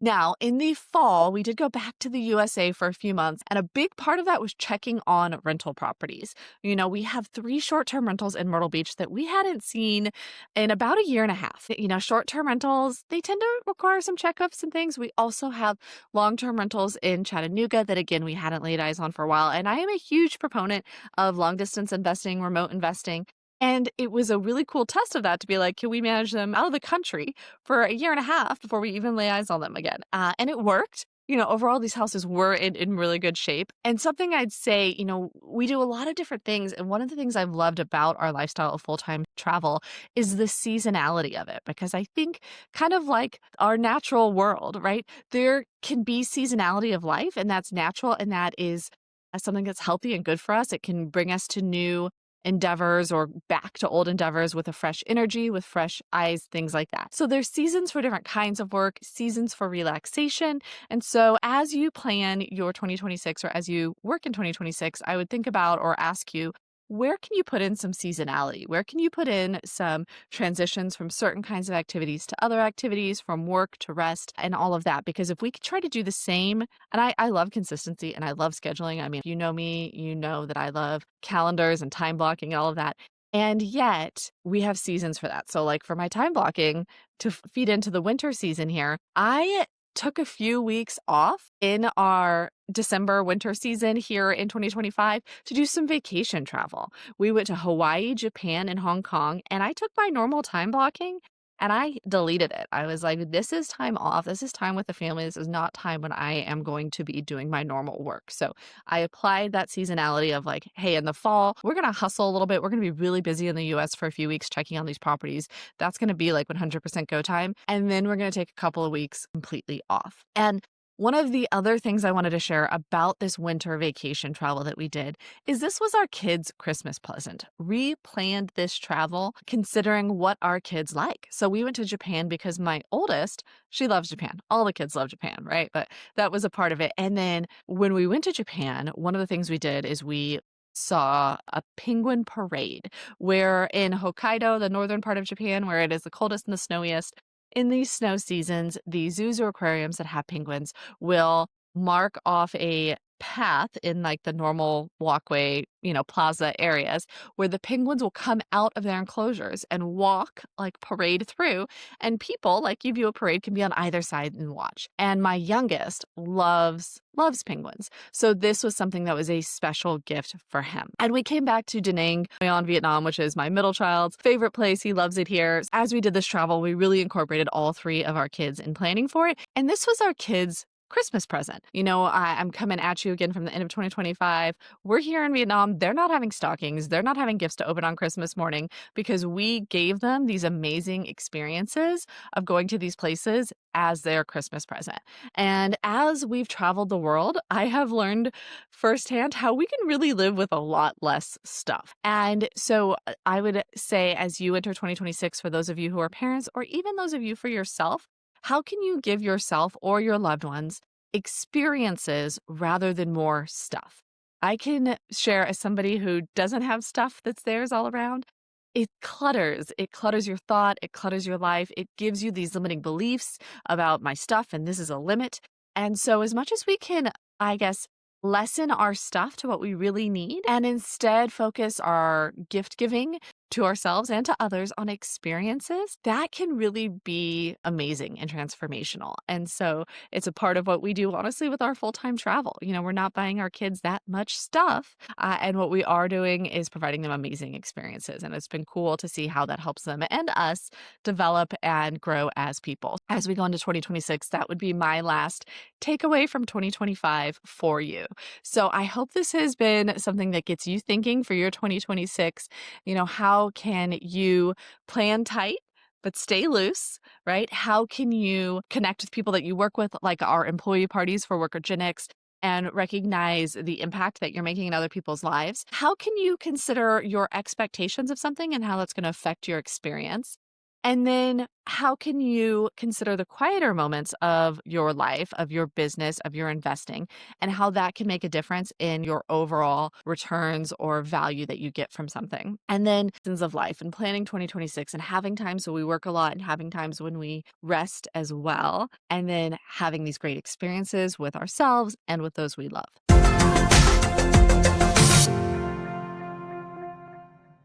Now, in the fall, we did go back to the USA for a few months, and a big part of that was checking on rental properties. We have 3 short-term rentals in Myrtle Beach that we hadn't seen in about a year and a half. Short-term rentals, they tend to require some checkups and things. We also have long-term rentals in Chattanooga that, again, we hadn't laid eyes on for a while. And I am a huge proponent of long-distance investing, remote investing. And it was a really cool test of that to be like, can we manage them out of the country for a year and a half before we even lay eyes on them again? And it worked. Overall, these houses were in really good shape. And something I'd say, we do a lot of different things. And one of the things I've loved about our lifestyle of full-time travel is the seasonality of it, because I think kind of like our natural world, right? There can be seasonality of life, and that's natural. And that is something that's healthy and good for us. It can bring us to new endeavors or back to old endeavors with a fresh energy, with fresh eyes, things like that. So there's seasons for different kinds of work, seasons for relaxation. And so as you plan your 2026 or as you work in 2026, I would think about or ask you, where can you put in some seasonality? Where can you put in some transitions from certain kinds of activities to other activities, from work to rest, and all of that? Because if we could try to do the same, and I love consistency and I love scheduling. I mean, if you know me, you know that I love calendars and time blocking and all of that. And yet we have seasons for that. So like for my time blocking to feed into the winter season here, I took a few weeks off in our December winter season here in 2025 to do some vacation travel. We went to Hawaii, Japan, and Hong Kong, and I took my normal time blocking and I deleted it. I was like, this is time off. This is time with the family. This is not time when I am going to be doing my normal work. So I applied that seasonality of like, hey, in the fall, we're going to hustle a little bit. We're going to be really busy in the US for a few weeks checking on these properties. That's going to be like 100% go time. And then we're going to take a couple of weeks completely off. And one of the other things I wanted to share about this winter vacation travel that we did is this was our kids' Christmas present. We planned this travel considering what our kids like. So we went to Japan because my oldest, she loves Japan. All the kids love Japan, right? But that was a part of it. And then when we went to Japan, one of the things we did is we saw a penguin parade where in Hokkaido, the northern part of Japan, where it is the coldest and the snowiest, in these snow seasons, the zoos or aquariums that have penguins will mark off a path in like the normal walkway, plaza areas where the penguins will come out of their enclosures and walk, like parade through. And people, like you view a parade, can be on either side and watch. And my youngest loves penguins. So this was something that was a special gift for him. And we came back to Da Nang, Vietnam, which is my middle child's favorite place. He loves it here. As we did this travel, we really incorporated all 3 of our kids in planning for it. And this was our kids' Christmas present. I'm coming at you again from the end of 2025. We're here in Vietnam. They're not having stockings. They're not having gifts to open on Christmas morning because we gave them these amazing experiences of going to these places as their Christmas present. And as we've traveled the world, I have learned firsthand how we can really live with a lot less stuff. And so I would say, as you enter 2026, for those of you who are parents, or even those of you for yourself, how can you give yourself or your loved ones experiences rather than more stuff? I can share, as somebody who doesn't have stuff that's theirs all around, it clutters. It clutters your thought. It clutters your life. It gives you these limiting beliefs about my stuff, and this is a limit. And so as much as we can, I guess, lessen our stuff to what we really need and instead focus our gift giving to ourselves and to others on experiences, that can really be amazing and transformational. And so it's a part of what we do, honestly, with our full-time travel. We're not buying our kids that much stuff. And what we are doing is providing them amazing experiences. And it's been cool to see how that helps them and us develop and grow as people. As we go into 2026, that would be my last takeaway from 2025 for you. So I hope this has been something that gets you thinking for your 2026. How can you plan tight but stay loose, right? How can you connect with people that you work with, like our employee parties for Workogenics, and recognize the impact that you're making in other people's lives? How can you consider your expectations of something and how that's going to affect your experience? And then how can you consider the quieter moments of your life, of your business, of your investing, and how that can make a difference in your overall returns or value that you get from something? And then seasons of life and planning 2026 and having times when we work a lot and having times when we rest as well. And then having these great experiences with ourselves and with those we love.